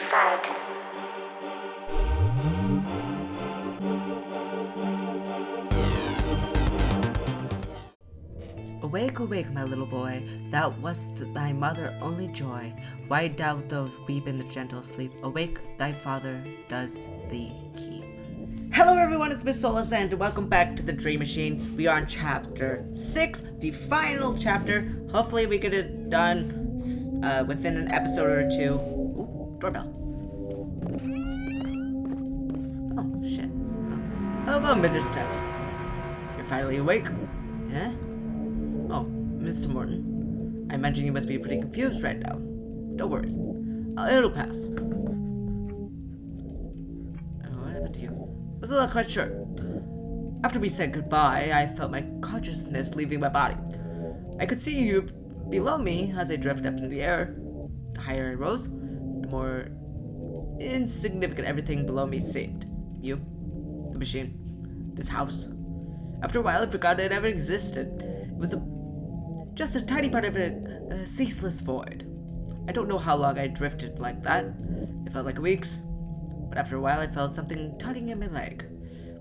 fight. Awake, awake, my little boy, thou wast thy mother only joy. Why dost thou weep in the gentle sleep? Awake, thy father does thee keep. Hello everyone, it's Miss Solas and welcome back to the Dream Machine. We are on chapter 6, the final chapter. Hopefully we get it done within an episode or two. Ooh, doorbell. Oh, shit. Oh. Hello, Mr. Steph. You're finally awake? Yeah? Oh, Mr. Morton. I imagine you must be pretty confused right now. Don't worry. It'll pass. What happened to you? I was not quite sure. After we said goodbye, I felt my consciousness leaving my body. I could see you below me as I drifted up in the air. The higher I rose, the more insignificant everything below me seemed. You, the machine, this house. After a while, I forgot it ever existed. It was just a tiny part of a ceaseless void. I don't know how long I drifted like that. It felt like weeks. But after a while, I felt something tugging at my leg,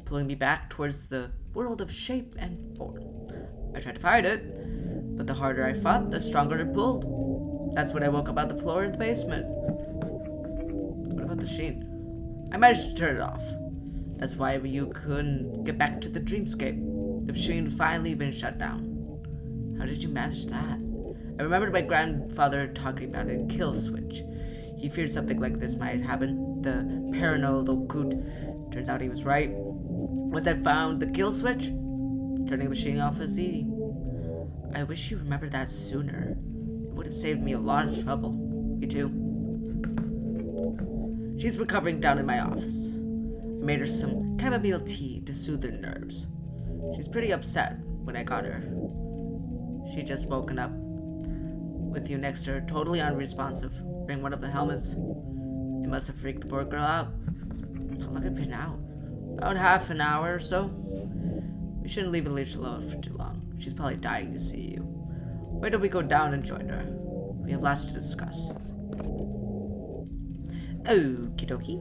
pulling me back towards the world of shape and form. I tried to fight it, but the harder I fought, the stronger it pulled. That's when I woke up on the floor in the basement. What about the machine? I managed to turn it off. That's why you couldn't get back to the dreamscape. The machine had finally been shut down. How did you manage that? I remembered my grandfather talking about a kill switch. He feared something like this might happen. The paranoid occult. Turns out he was right. Once I found the kill switch, turning the machine off was easy. I wish you remembered that sooner. It would have saved me a lot of trouble. Me too. She's recovering down in my office. I made her some chamomile tea to soothe her nerves. She's pretty upset when I got her. She just woken up with you next to her, totally unresponsive, wearing one of the helmets. It must have freaked the poor girl out. How long have I been out? About half an hour or so. We shouldn't leave Alicia alone for too long. She's probably dying to see you. Wait till we go down and join her. We have lots to discuss. Okie dokie.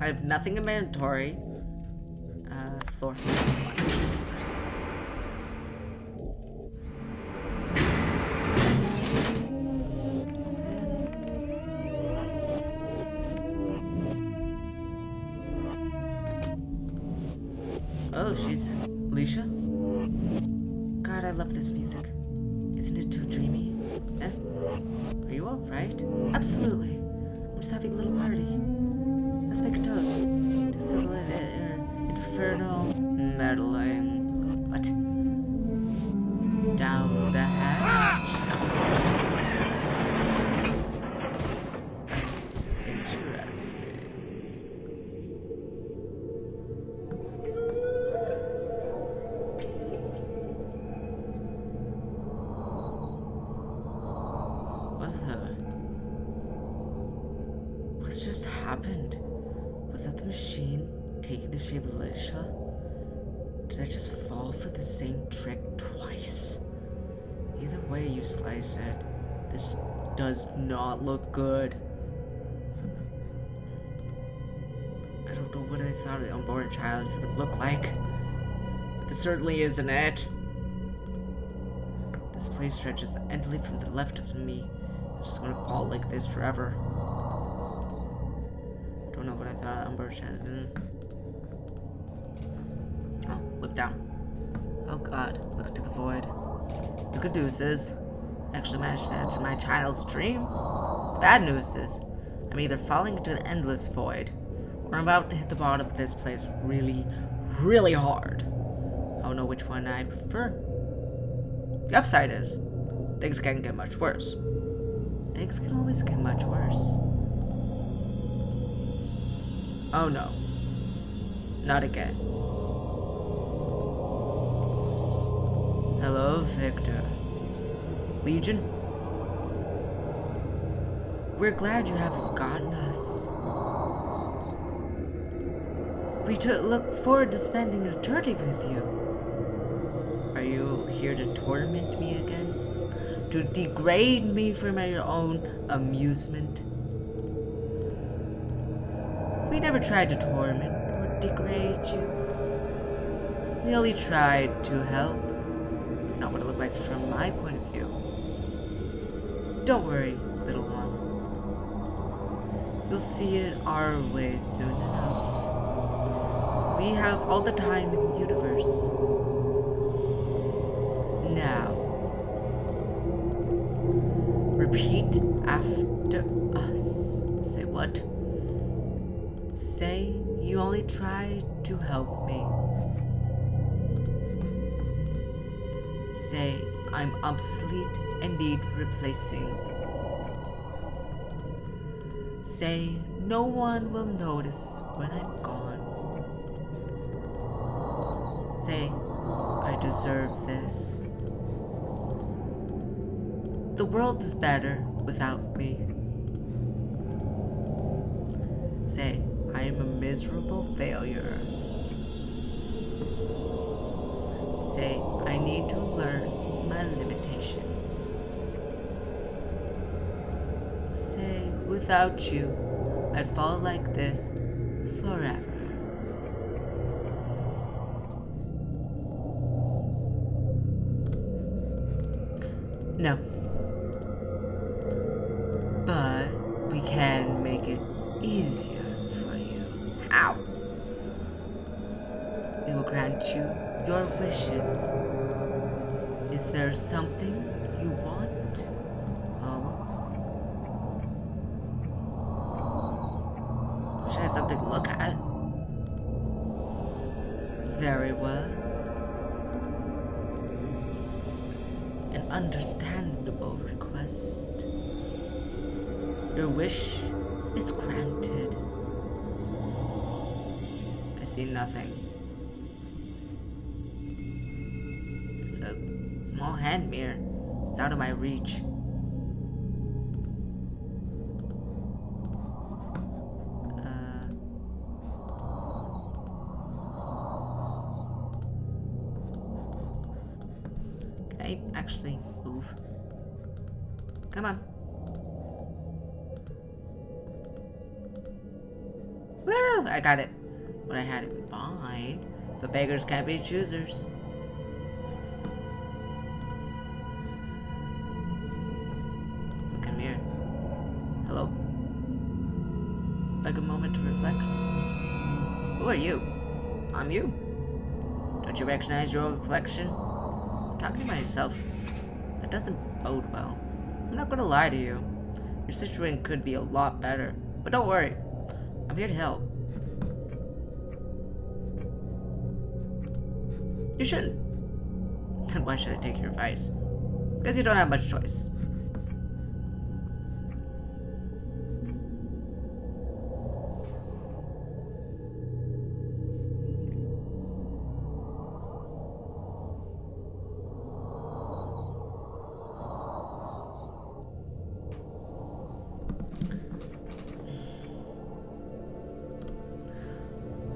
I have nothing in my inventory. Floor 1. Oh, she's Alicia? God, I love this music. Isn't it too dreamy? Are you alright? Absolutely. I'm just having a little party. Let's make a toast to celebrate infernal meddling. What? Down the hatch. Interesting. What's just happened? Was that the machine taking the shape of Alicia? Did I just fall for the same trick twice? Either way you slice it, this does not look good. I don't know what I thought the unborn child would look like, but this certainly isn't it. This place stretches endlessly from the left of me. I'm just gonna fall like this forever. Don't know what I thought Umber had. Oh, look down. Oh god, look into the void. The good news is, I actually managed to enter my child's dream. The bad news is, I'm either falling into the endless void, or I'm about to hit the bottom of this place really, really hard. I don't know which one I prefer. The upside is, things can get much worse. Things can always get much worse. Oh no. Not again. Hello, Victor. Legion? We're glad you haven't forgotten us. We look forward to spending an eternity with you. Are you here to torment me again? to degrade me for my own amusement. We never tried to torment or degrade you. We only tried to help. It's not what it looked like from my point of view. Don't worry, little one. You'll see it our way soon enough. We have all the time in the universe. Now, repeat after us. Say what? Say you only tried to help me. Say I'm obsolete and need replacing. Say no one will notice when I'm gone. Say I deserve this. The world is better without me. Say I am a miserable failure. Say I need to learn my limitations. Say without you, I'd fall like this forever. No. But we can make it easier for you. How? We will grant you your wishes. Is there something you want? Oh? Should I have something to look at? Very well. An understandable request. Your wish is granted. I see nothing. It's a small hand mirror. It's out of my reach. Can I actually move? Come on. Woo! I got it. What I had in mind. But beggars can't be choosers. Look in mirror. Hello? Like a moment to reflect. Who are you? I'm you. Don't you recognize your own reflection? I'm talking to myself. That doesn't bode well. I'm not gonna lie to you. Your situation could be a lot better. But don't worry. I'm here to help. You shouldn't. Then why should I take your advice? Because you don't have much choice.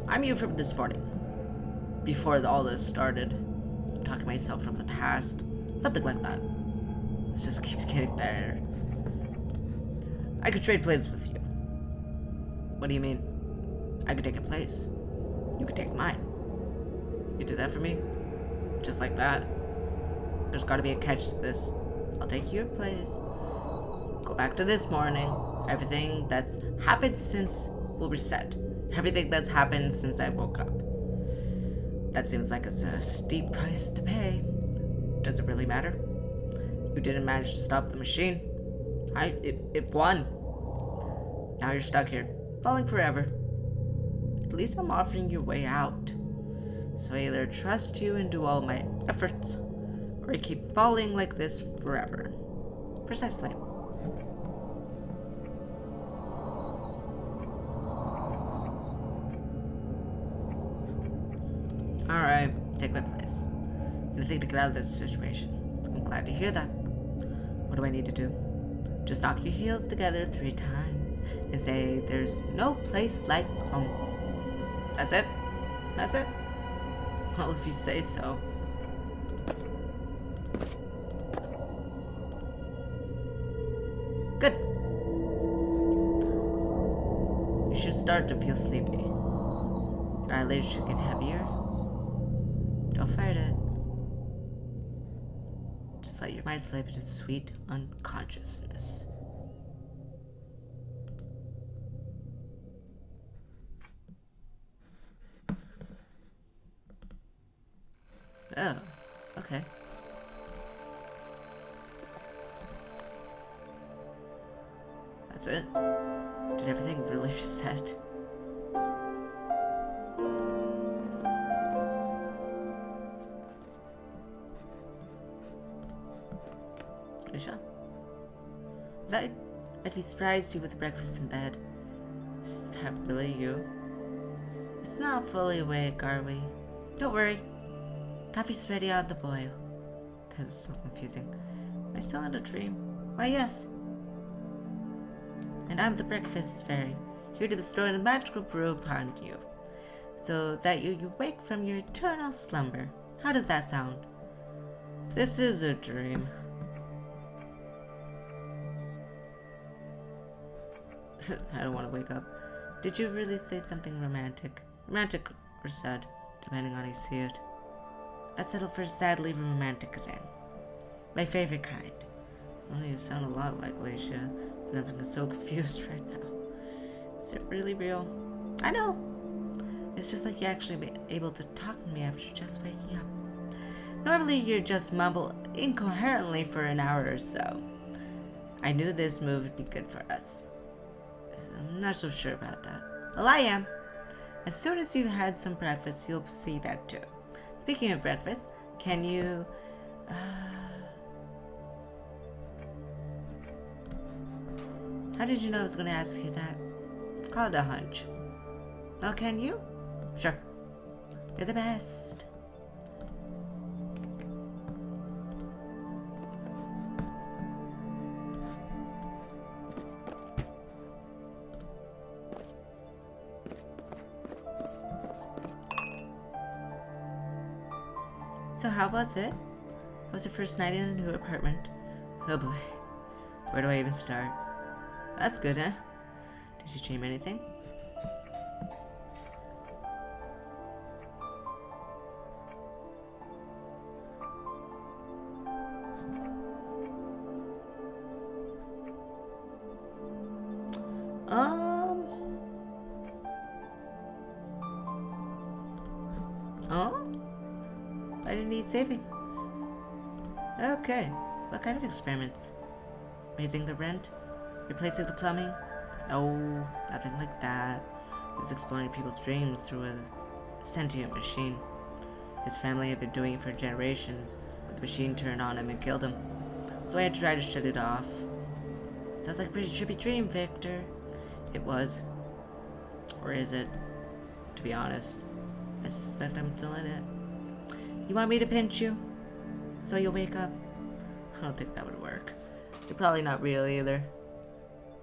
I'm you from this morning. Before all this started. I'm talking to myself from the past. Something like that. It just keeps getting better. I could trade places with you. What do you mean? I could take your place. You could take mine. You do that for me? Just like that? There's gotta be a catch to this. I'll take your place. Go back to this morning. Everything that's happened since will reset. Everything that's happened since I woke up. That seems like it's a steep price to pay. Does it really matter? You didn't manage to stop the machine. It won. Now you're stuck here, falling forever. At least I'm offering you a way out. So I either trust you and do all my efforts, or I keep falling like this forever. Precisely. Alright, take my place. Anything to get out of this situation. I'm glad to hear that. What do I need to do? Just knock your heels together 3 times and say there's no place like home. That's it? That's it? Well, if you say so. Good. You should start to feel sleepy. Your eyelids should get heavier. Don't fight it. Just let your mind slip into sweet unconsciousness. Oh, okay. That's it? Did everything really reset? Aisha? I thought I'd be surprised you with breakfast in bed. Is that really you? It's not fully awake, are we? Don't worry. Coffee's ready on the boil. This is so confusing. Am I still in a dream? Why, yes. And I'm the breakfast fairy, here to bestow a magical brew upon you, so that you wake from your eternal slumber. How does that sound? This is a dream. I don't want to wake up. Did you really say something romantic? Romantic or sad, depending on how you see it. Let's settle for sadly romantic then. My favorite kind. Well, you sound a lot like Alicia, but I'm so confused right now. Is it really real? I know. It's just like you actually be able to talk to me after just waking up. Normally you just mumble incoherently for an hour or so. I knew this move would be good for us. I'm not so sure about that. Well, I am. As soon as you've had some breakfast, you'll see that too. Speaking of breakfast, can you... How did you know I was going to ask you that? Call it a hunch. Well, can you? Sure. You're the best. So how was it? How was your first night in a new apartment? Oh boy. Where do I even start? That's good, huh? Did you dream anything? Oh? I didn't need saving. Okay. What kind of experiments? Raising the rent? Replacing the plumbing? No, nothing like that. He was exploring people's dreams through a sentient machine. His family had been doing it for generations, but the machine turned on him and killed him. So I had to try to shut it off. Sounds like a pretty trippy dream, Victor. It was. Or is it? To be honest, I suspect I'm still in it. You want me to pinch you? So you'll wake up? I don't think that would work. You're probably not real either.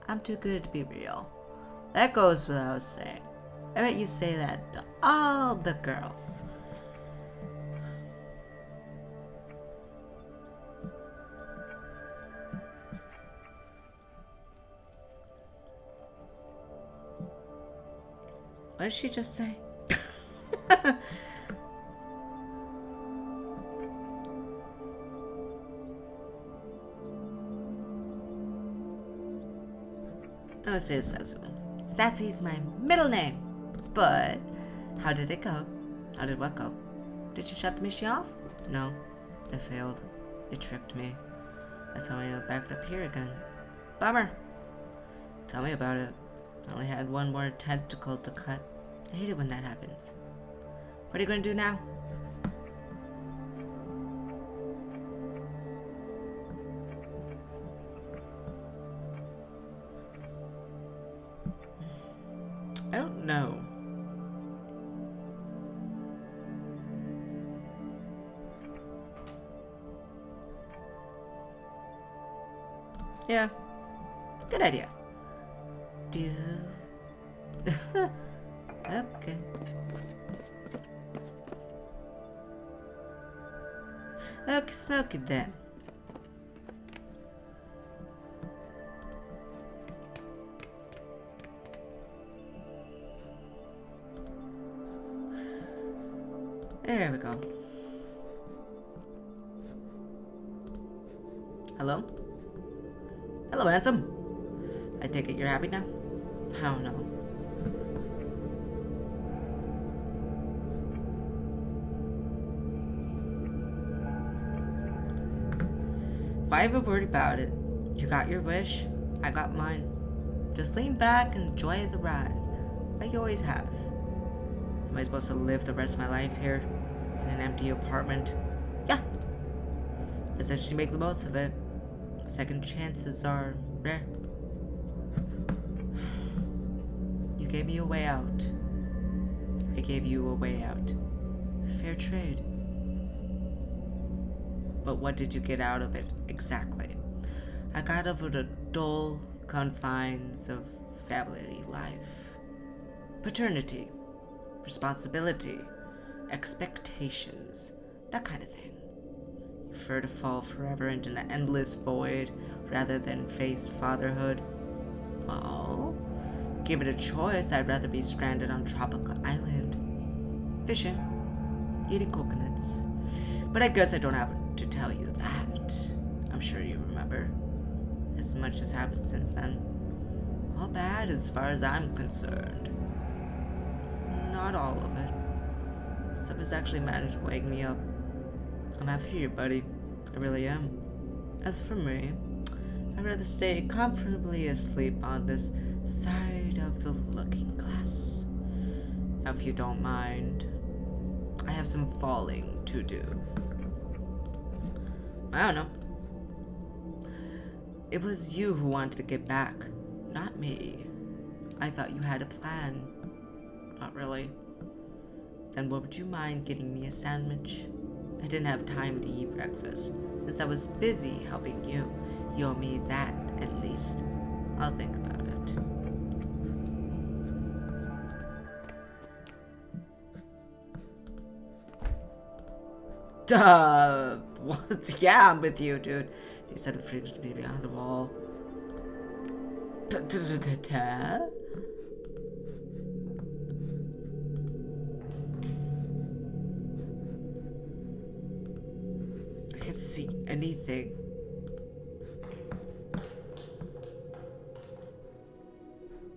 I'm too good to be real. That goes without saying. I bet you say that to all the girls. What did she just say? I'll say Sassy one. Sassy's my middle name. But how did it go? How did what go? Did you shut the machine off? No, it failed. It tricked me. That's how I ended up backed up here again. Bummer. Tell me about it. I only had one more tentacle to cut. I hate it when that happens. What are you gonna do now? I don't know. Yeah, good idea. Do you... Okay. Okay, smoke it then. There we go. Hello? Hello, handsome. I take it you're happy now? I don't know. Why even worry about it? You got your wish, I got mine. Just lean back and enjoy the ride, like you always have. Am I supposed to live the rest of my life here, in an empty apartment? Yeah. Essentially make the most of it. Second chances are rare. You gave me a way out. I gave you a way out. Fair trade. But what did you get out of it, exactly? I got over the dull confines of family life. Paternity, responsibility, expectations, that kind of thing. You prefer to fall forever into an endless void rather than face fatherhood? Well, give it a choice, I'd rather be stranded on a tropical island, fishing, eating coconuts. But I guess I don't have to tell you that. I'm sure you remember. As much has happened since then. All bad as far as I'm concerned. Not all of it. Some has actually managed to wake me up. I'm happy for you, buddy. I really am. As for me, I'd rather stay comfortably asleep on this side of the looking glass. Now, if you don't mind, I have some falling to do. I don't know. It was you who wanted to get back, not me. I thought you had a plan. Not really. Then would you mind getting me a sandwich? I didn't have time to eat breakfast, since I was busy helping you. You owe me that, at least. I'll think about it. Duh! What? Yeah, I'm with you, dude. They said the fridge to be behind the wall. I can't see anything.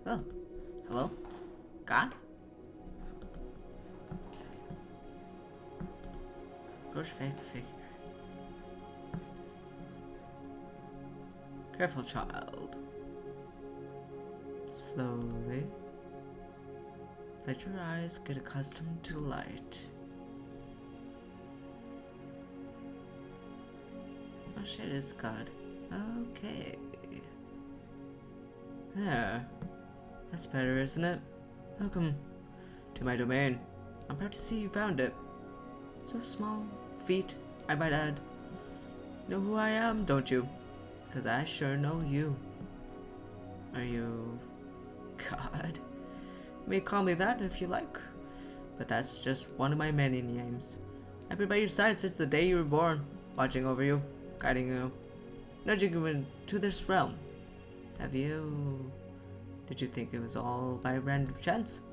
Oh, hello? God? Approach fake figure. Careful, child. Slowly. Let your eyes get accustomed to the light. Oh shit, it's God. Okay. There. That's better, isn't it? Welcome to my domain. I'm proud to see you found it. So small feet, I might add. You know who I am, don't you? Because I sure know you. Are you... God? You may call me that if you like. But that's just one of my many names. I've been by your side since the day you were born. Watching over you, guiding you, nudging you into this realm. Have you... Did you think it was all by random chance?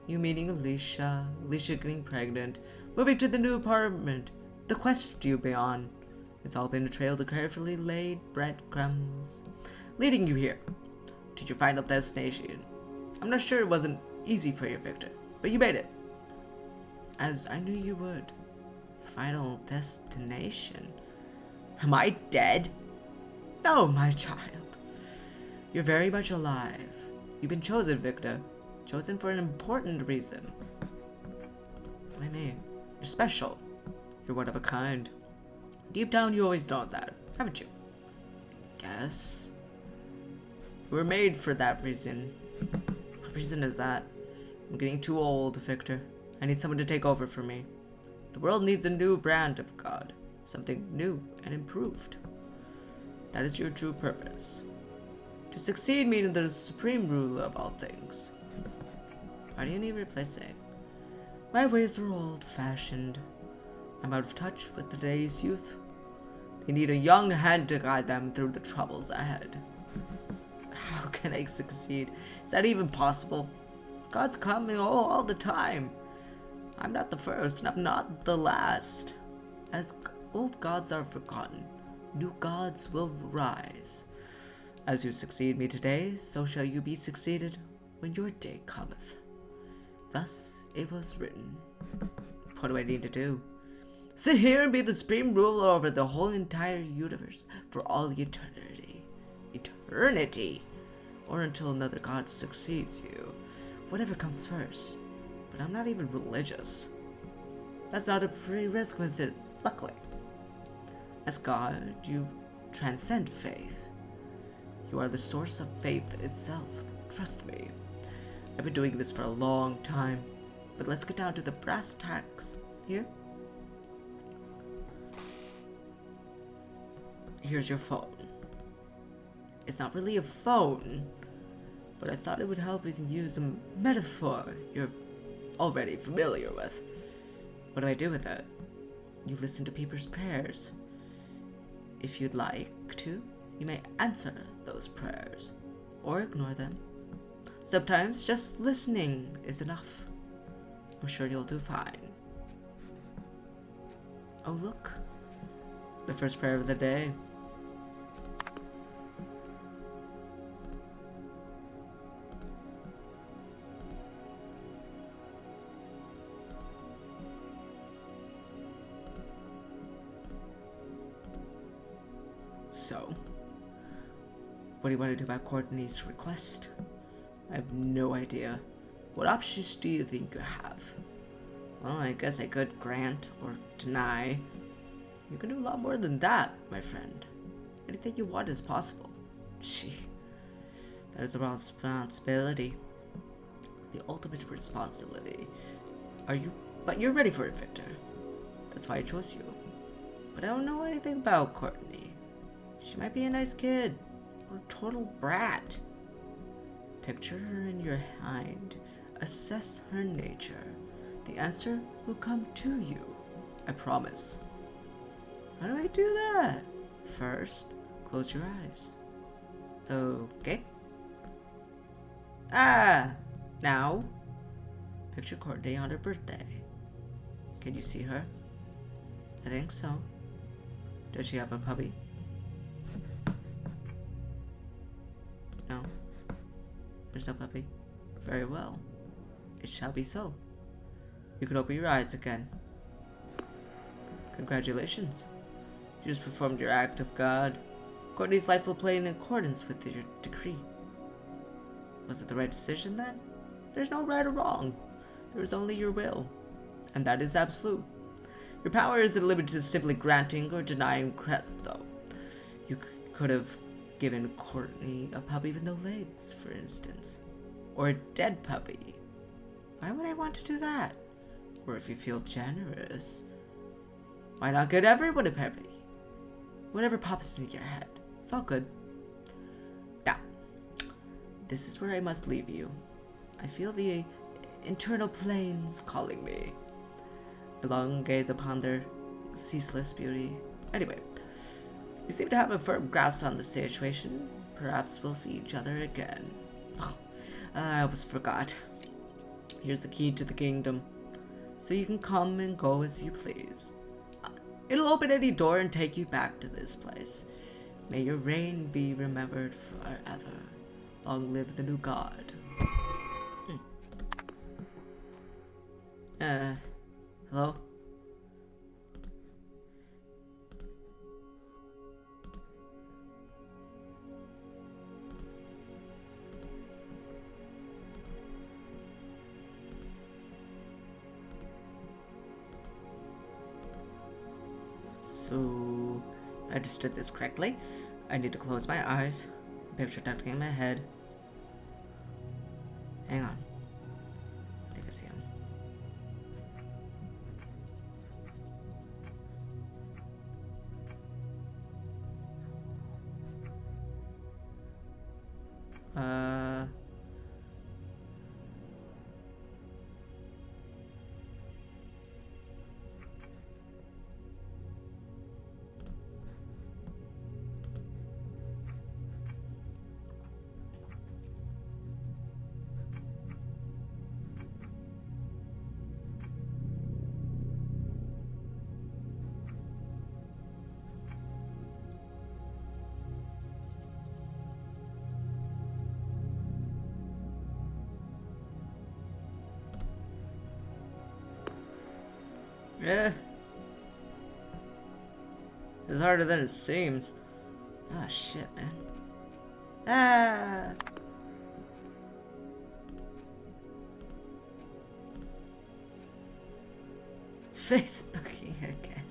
You meeting Alicia, Alicia getting pregnant, moving to the new apartment, the quest you've been on. It's all been a trail of carefully laid breadcrumbs, leading you here, to your final destination. I'm not sure it wasn't easy for you, Victor, but you made it. As I knew you would. Final destination? Am I dead? No, my child. You're very much alive. You've been chosen, Victor. Chosen for an important reason. What I mean, you're special. You're one of a kind. Deep down, you always know that, haven't you? Guess. We were made for that reason. What reason is that? I'm getting too old, Victor. I need someone to take over for me. The world needs a new brand of God. Something new and improved. That is your true purpose. To succeed meaning the supreme ruler of all things. Why do you need replacing? My ways are old-fashioned. I'm out of touch with today's youth. They need a young hand to guide them through the troubles ahead. How can I succeed? Is that even possible? God's coming all the time. I'm not the first, and I'm not the last. As old gods are forgotten, new gods will rise. As you succeed me today, so shall you be succeeded when your day cometh. Thus it was written. What do I need to do? Sit here and be the supreme ruler over the whole entire universe for all eternity. Eternity! Or until another god succeeds you. Whatever comes first. But I'm not even religious. That's not a prerequisite, luckily. As God, you transcend faith. You are the source of faith itself. Trust me. I've been doing this for a long time, but let's get down to the brass tacks here. Here's your phone. It's not really a phone, but I thought it would help if you use a metaphor you're already familiar with. What do I do with it? You listen to people's prayers. If you'd like to, you may answer those prayers, or ignore them. Sometimes just listening is enough. I'm sure you'll do fine. Oh look, the first prayer of the day. So, what do you want to do about Courtney's request? I have no idea. What options do you think you have? Well, I guess I could grant or deny. You can do a lot more than that, my friend. Anything you want is possible. Gee, that is a responsibility. The ultimate responsibility. But you're ready for it, Victor. That's why I chose you. But I don't know anything about Courtney. She might be a nice kid, or a total brat. Picture her in your mind. Assess her nature. The answer will come to you. I promise. How do I do that? First, close your eyes. Okay. Now, picture Courtney on her birthday. Can you see her? I think so. Does she have a puppy? No. There's no puppy. Very well. It shall be so. You can open your eyes again. Congratulations. You just performed your act of God. Courtney's life will play in accordance with your decree. Was it the right decision then? There's no right or wrong. There is only your will. And that is absolute. Your power isn't limited to simply granting or denying requests, though. You could have given Courtney a puppy with no legs, for instance. Or a dead puppy. Why would I want to do that? Or if you feel generous, why not get everyone a puppy? Whatever pops into your head. It's all good. Now, this is where I must leave you. I feel the internal planes calling me. I long gaze upon their ceaseless beauty. Anyway, you seem to have a firm grasp on the situation. Perhaps we'll see each other again. Oh, I almost forgot. Here's the key to the kingdom, so you can come and go as you please. It'll open any door and take you back to this place. May your reign be remembered forever. Long live the new god. Hello? So, if I understood this correctly, I need to close my eyes, picture ducking in my head. Hang on. I think I see him. Yeah. It's harder than it seems. Oh shit, man. Ah! Facebooking again.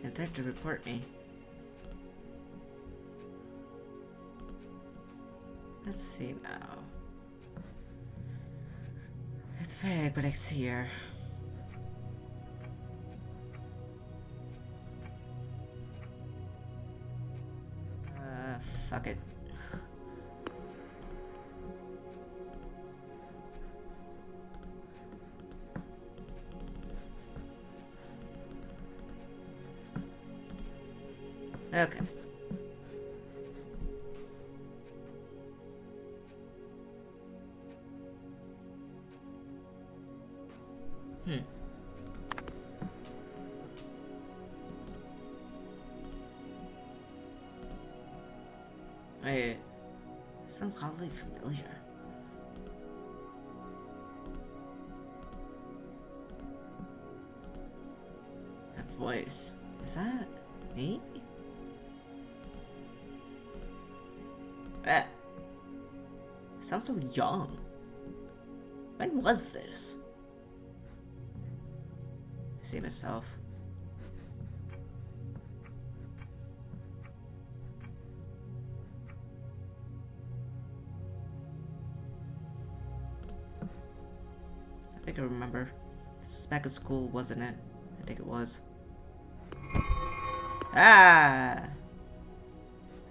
And threat to report me. Let's see now. It's vague, but I see her. Fuck it. Okay. Wait. Sounds oddly familiar. That voice. Is that me? Sounds so young. When was this? I see myself. I think I remember. This was back at school, wasn't it? I think it was. Ah!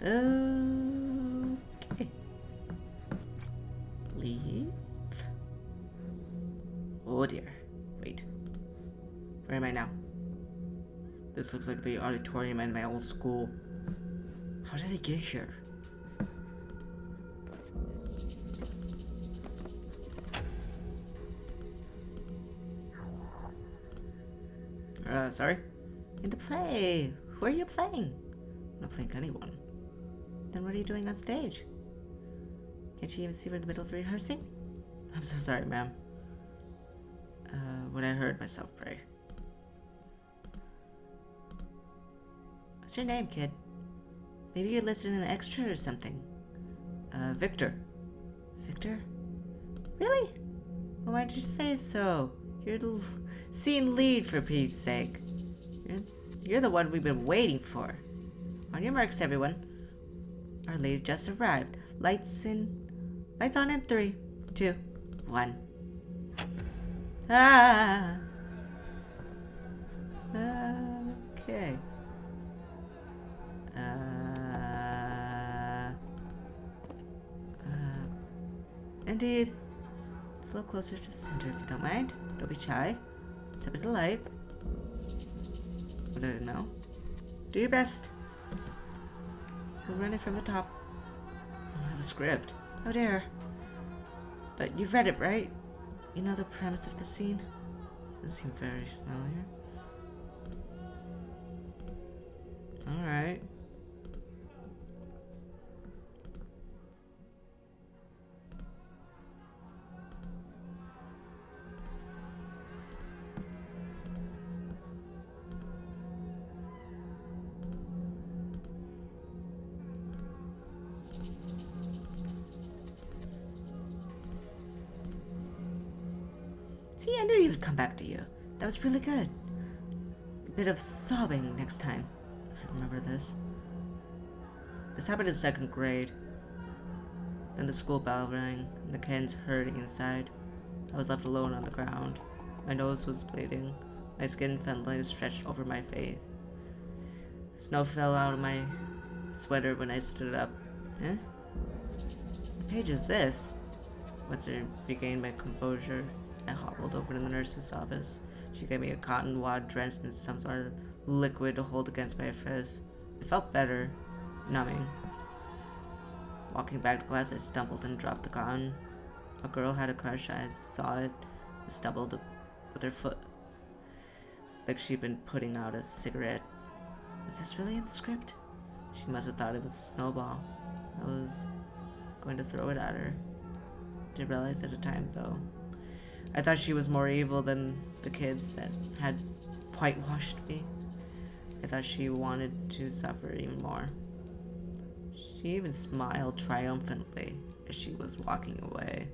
Okay. Leave? Oh dear. Wait. Where am I now? This looks like the auditorium in my old school. How did I get here? Sorry? In the play. Who are you playing? I'm not playing anyone. Then what are you doing on stage? Can't you even see we're in the middle of rehearsing? I'm so sorry, ma'am. When I heard myself pray. What's your name, kid? Maybe you're listed in an extra or something. Victor. Victor? Really? Well, why didn't you say so? You're the scene lead, for peace sake. You're the one we've been waiting for. On your marks, everyone. Our lady just arrived. Lights on in 3, 2, 1. Ah. Okay. Indeed. Just a little closer to the center if you don't mind. Don't be shy. Step into the light. What did I know? Do your best. We're running from the top. I don't have a script. Oh dear. But you've read it, right? You know the premise of the scene? Doesn't seem very familiar. Alright. See, I knew you'd come back to you. That was really good. A bit of sobbing next time. I remember this. This happened in 2nd grade. Then the school bell rang, and the kids hurting inside. I was left alone on the ground. My nose was bleeding. My skin felt like stretched over my face. Snow fell out of my sweater when I stood up. Eh? What page is this? Once I regained my composure, I hobbled over to the nurse's office. She gave me a cotton wad drenched in some sort of liquid to hold against my face. I felt better, numbing. Walking back to class, I stumbled and dropped the cotton. A girl had a crush. I saw it and stumbled with her foot, like she'd been putting out a cigarette. Is this really in the script? She must have thought it was a snowball. I was going to throw it at her. Didn't realize at the time, though. I thought she was more evil than the kids that had whitewashed me. I thought she wanted to suffer even more. She even smiled triumphantly as she was walking away.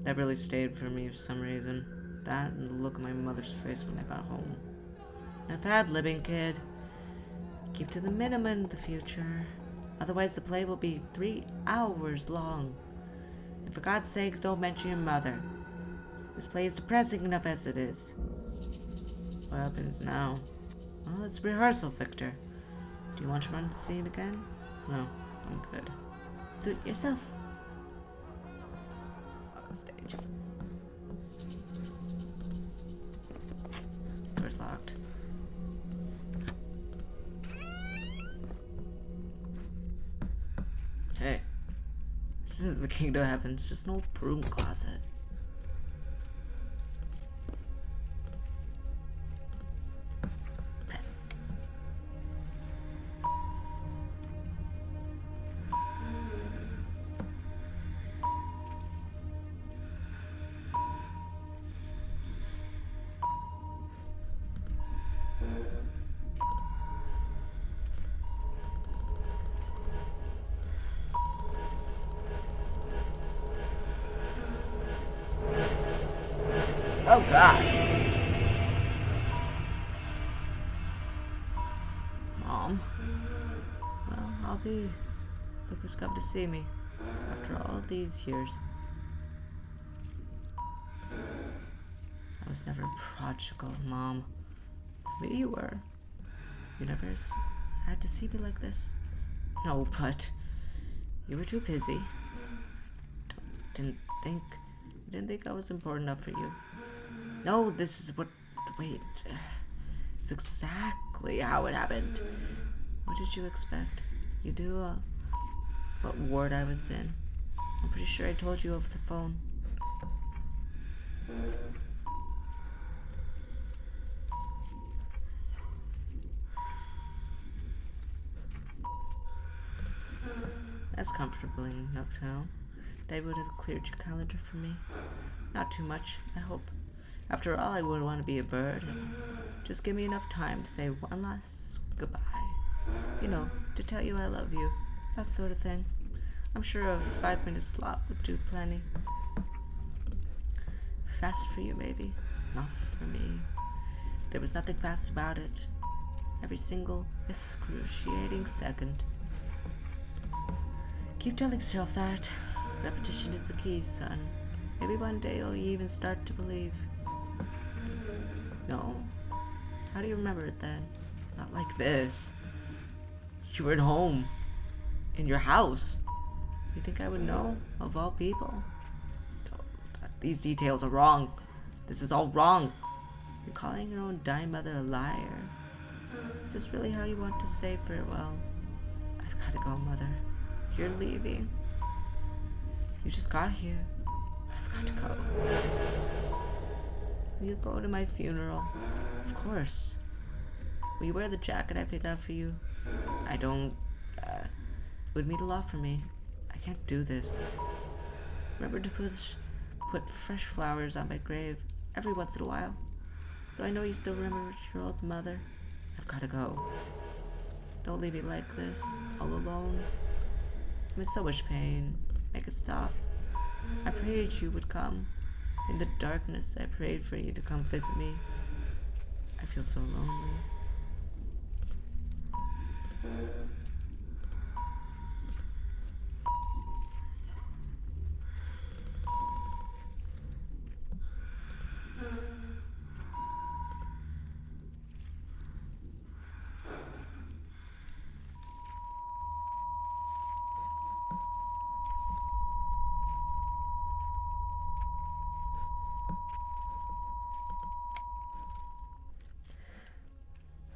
That really stayed for me for some reason. That and the look on my mother's face when I got home. Enough ad-libbing, kid. Keep to the minimum in the future. Otherwise the play will be 3 hours long. And for God's sakes, don't mention your mother. This play is depressing enough as it is. What happens now? Well, it's rehearsal, Victor. Do you want to run the scene again? No, I'm good. Suit yourself. Welcome stage. Door's locked. Hey, this isn't the Kingdom of Heaven, it's just an old broom closet. Press. Oh God. Mom. Well, I'll be. Luke has come to see me after all these years. I was never prodigal, Mom. For me, you were. You never had to see me like this. No, but you were too busy. You didn't think I was important enough for you. No, this is what. Wait. It's exactly how it happened. What did you expect? You do, what ward I was in? I'm pretty sure I told you over the phone. That's comfortable enough to know. They would have cleared your calendar for me. Not too much, I hope. After all, I would want to be a bird. Just give me enough time to say one last goodbye. You know, to tell you I love you. That sort of thing. I'm sure a 5-minute slot would do plenty. Fast for you, maybe. Not for me. There was nothing fast about it. Every single excruciating second. Keep telling yourself that. Repetition is the key, son. Maybe one day you'll even start to believe. No. How do you remember it then? Not like this. You were at home. In your house. You think I would know? Of all people? These details are wrong. This is all wrong. You're calling your own dying mother a liar. Is this really how you want to say farewell? I've got to go, Mother. You're leaving. You just got here. I've got to go. Will you go to my funeral? Of course. Will you wear the jacket I picked out for you? I don't... it would mean a lot for me. I can't do this. Remember to put fresh flowers on my grave every once in a while. So I know you still remember your old mother. I've got to go. Don't leave me like this, all alone. I'm in so much pain. Make it stop. I prayed you would come. In the darkness, I prayed for you to come visit me. I feel so lonely.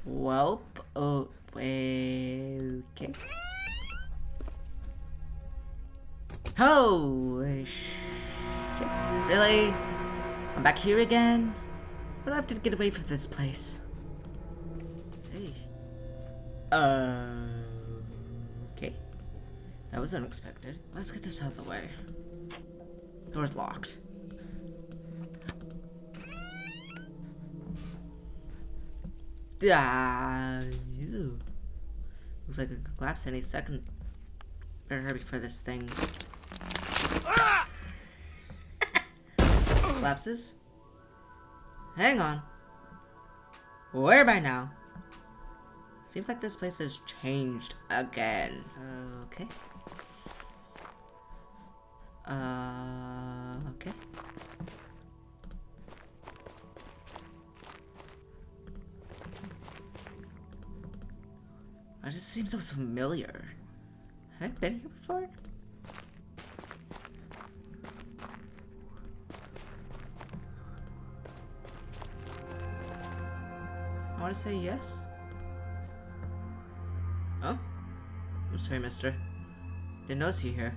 Welp. Oh, okay. Holy shit. Really? I'm back here again? What do I have to get away from this place? Hey. Okay. That was unexpected. Let's get this out of the way. Door's locked. Ew. Looks like it could collapse any second. Better hurry before this thing collapses. Hang on. Where am I now? Seems like this place has changed again. Okay. Okay. It just seems so familiar. Have I been here before? I want to say yes. Oh? I'm sorry, mister. Didn't notice you here.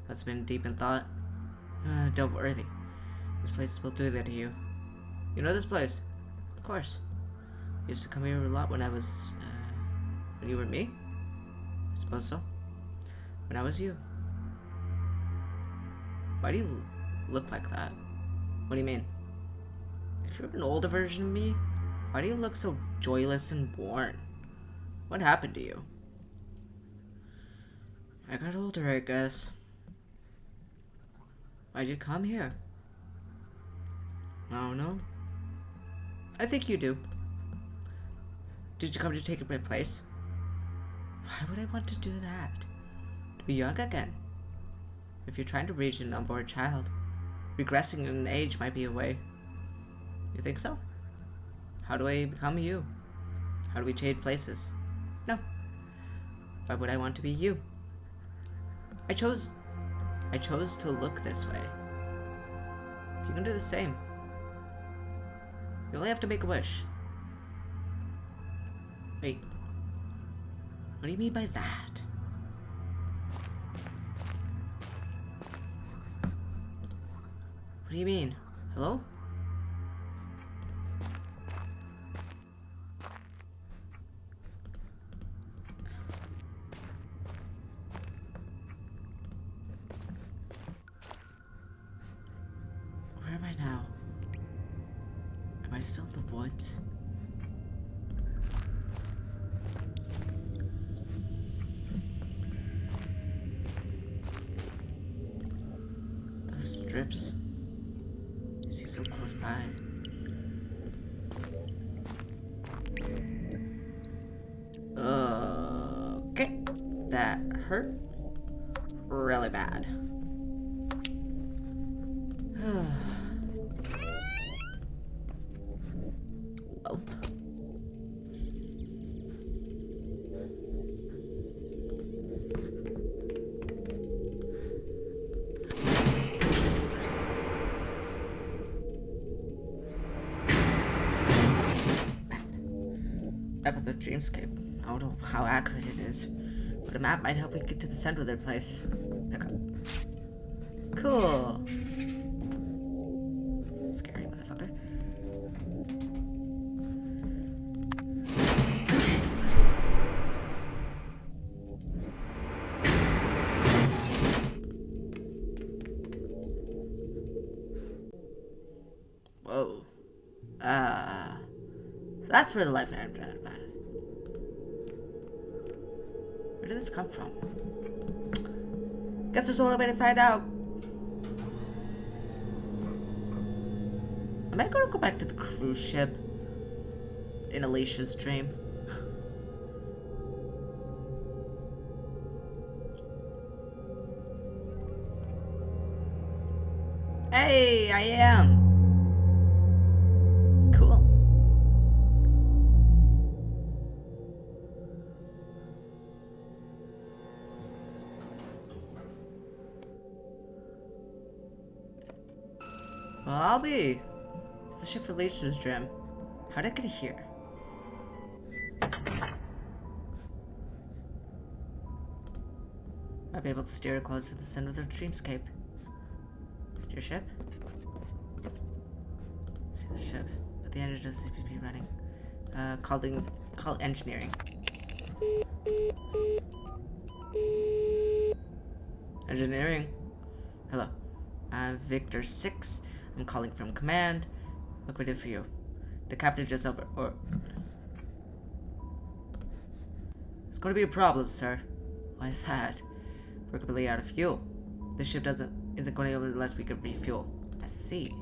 Must have been deep in thought. Don't worry. This place will do that to you. You know this place? Of course. I used to come here a lot when I was, when you were me? I suppose so. When I was you. Why do you look like that? What do you mean? If you're an older version of me, why do you look so joyless and worn? What happened to you? I got older, I guess. Why'd you come here? I don't know. I think you do. Did you come to take my place? Why would I want to do that? To be young again. If you're trying to reach an unborn child, regressing in age might be a way. You think so? How do I become you? How do we trade places? No. Why would I want to be you? I chose to look this way. You can do the same. You only have to make a wish. Wait. What do you mean by that? What do you mean? Hello? Where am I now? Am I still in the woods? Those strips seem so close by. Okay, that hurt really bad. Well. Map of the dreamscape. I don't know how accurate it is, but a map might help me get to the center of their place. Pick up. Cool. Scary motherfucker. Whoa. So that's where the life I about. Where did this come from? Guess there's only way to find out. Am I gonna go back to the cruise ship in Alicia's dream? Hey, I am. Cool. Well, I'll be. It's the ship for Alicia's dream. How'd I get here? I'll be able to steer close to the center of the dreamscape. Steer ship? Steer ship. But the engine doesn't seem to be running. Call engineering. Engineering. Hello. I'm Victor 6. I'm calling from command. What can I do for you? The captain just It's going to be a problem, sir. Why is that? We're completely out of fuel. The ship isn't going to be able to unless we can refuel. I see.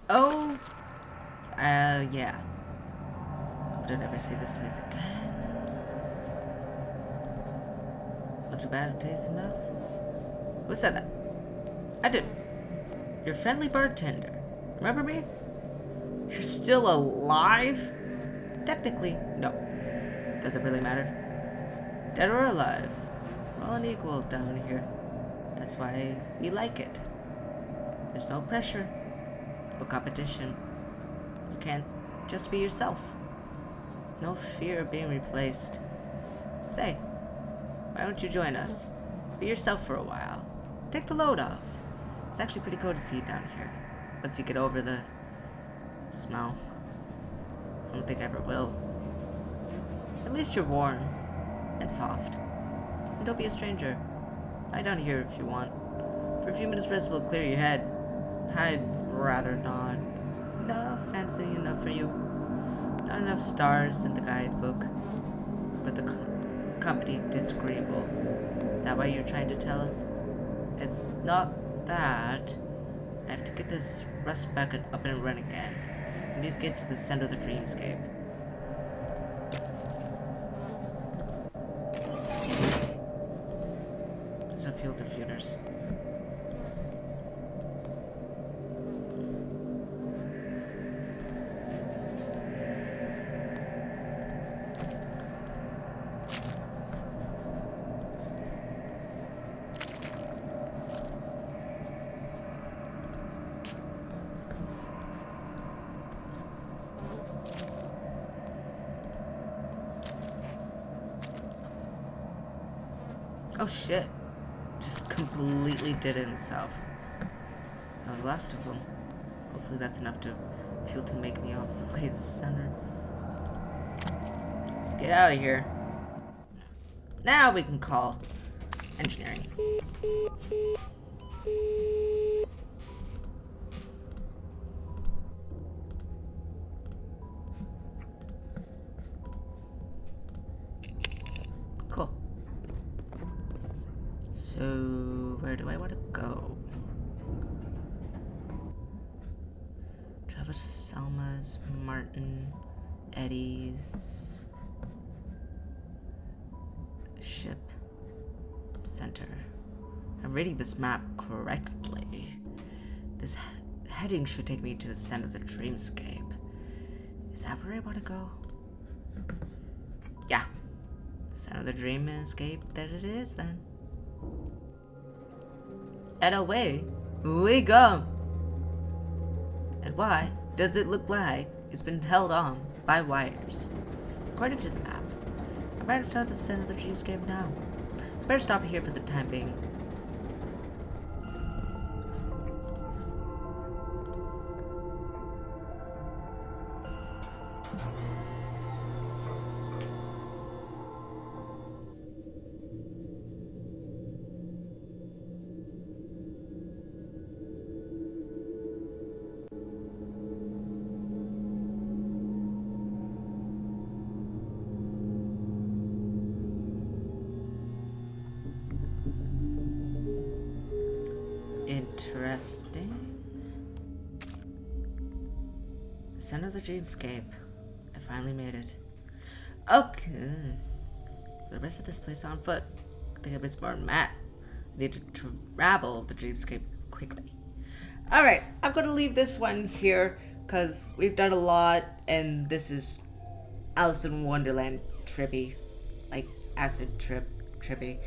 Oh, yeah. Hope I never see this place again. Left a bad taste in mouth. Who said that? I did. Your friendly bartender. Remember me? You're still alive? Technically, no. Doesn't really matter. Dead or alive, we're all unequal down here. That's why we like it. There's no pressure, no competition. You can just be yourself. No fear of being replaced. Say, why don't you join us? Be yourself for a while. Take the load off. It's actually pretty cool to see you down here. Once you get over the smell. I don't think I ever will. At least you're warm and soft. And don't be a stranger. Lie down here if you want. For a few minutes rest will clear your head. I'd rather not. No fancy enough for you. Not enough stars in the guidebook. Or the company disagreeable. Is that what you're trying to tell us? It's not that. I have to get this rust bucket up and running again. I need to get to the center of the dreamscape. There's a field of futures. Oh shit. Just completely did it himself. That was the last of them. Hopefully that's enough to fuel to make me all the way to the center. Let's get out of here. Now we can call engineering. Cool. So, where do I want to go? Travel to Selma's, Martin, Eddie's ship center. I'm reading this map correctly. This heading should take me to the center of the dreamscape. Is that where I want to go? Yeah. The center of the dreamscape, there it is then. And away we go. And why does it look like it's been held on by wires? According to the map, I'm right at the center of the dreamscape now. I better stop here for the time being. Interesting. The center of the dreamscape. I finally made it. Okay. The rest of this place on foot. I think I was more mad. I need to travel the dreamscape quickly. Alright, I'm gonna leave this one here because we've done a lot and this is Alice in Wonderland trippy. Like acid trippy.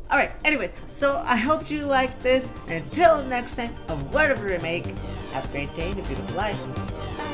Alright, anyways, so I hope you liked this. Until next time, of whatever we make, have a great day and a beautiful life.